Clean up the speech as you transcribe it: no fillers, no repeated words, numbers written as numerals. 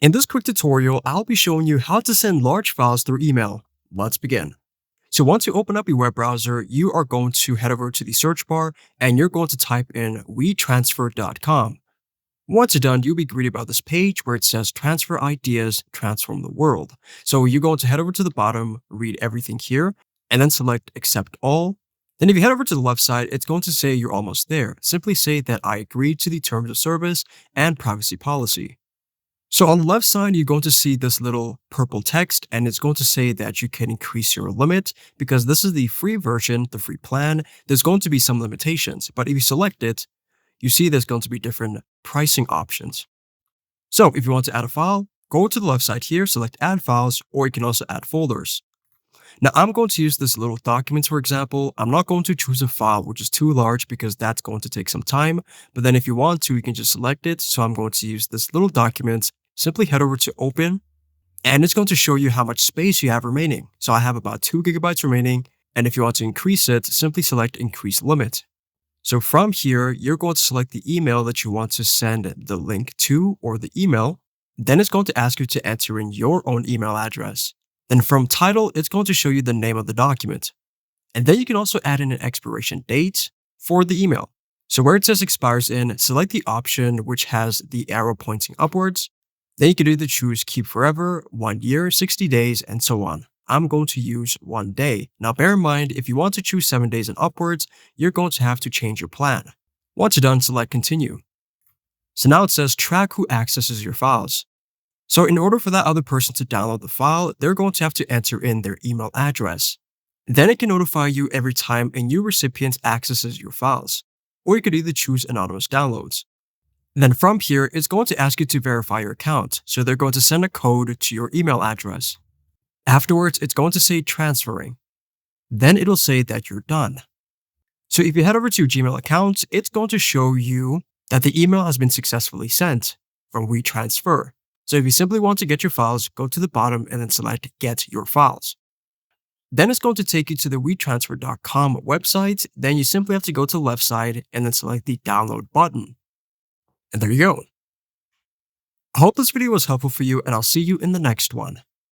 In this quick tutorial, I'll be showing you how to send large files through email. Let's begin. So once you open up your web browser, you are going to head over to the search bar and you're going to type in wetransfer.com. Once you're done, you'll be greeted by this page where it says transfer ideas, transform the world. So you're going to head over to the bottom, read everything here, and then select accept all. Then if you head over to the left side, it's going to say you're almost there. Simply say that I agree to the terms of service and privacy policy. So on the left side, you're going to see this little purple text, and it's going to say that you can increase your limit because this is the free version, the free plan. There's going to be some limitations, but if you select it, you see there's going to be different pricing options. So if you want to add a file, go to the left side here, select add files, or you can also add folders. Now I'm going to use this little documents, for example. I'm not going to choose a file which is too large because that's going to take some time. But then if you want to, you can just select it. So I'm going to use this little document. Simply head over to open, and it's going to show you how much space you have remaining. So I have about 2 gigabytes remaining. And if you want to increase it, simply select increase limit. So from here, you're going to select the email that you want to send the link to or the email. Then it's going to ask you to enter in your own email address. Then from title, it's going to show you the name of the document. And then you can also add in an expiration date for the email. So where it says expires in, select the option which has the arrow pointing upwards. Then you can either choose keep forever, 1 year, 60 days, and so on. I'm going to use 1 day. Now bear in mind, if you want to choose 7 days and upwards, you're going to have to change your plan. Once you're done, select continue. So now it says track who accesses your files. So in order for that other person to download the file, they're going to have to enter in their email address. Then it can notify you every time a new recipient accesses your files. Or you could either choose anonymous downloads. Then from here, it's going to ask you to verify your account. So they're going to send a code to your email address. Afterwards, it's going to say transferring. Then it'll say that you're done. So if you head over to your Gmail account, it's going to show you that the email has been successfully sent from WeTransfer. So if you simply want to get your files, go to the bottom and then select get your files. Then it's going to take you to the wetransfer.com website. Then you simply have to go to the left side and then select the download button. And there you go. I hope this video was helpful for you, and I'll see you in the next one.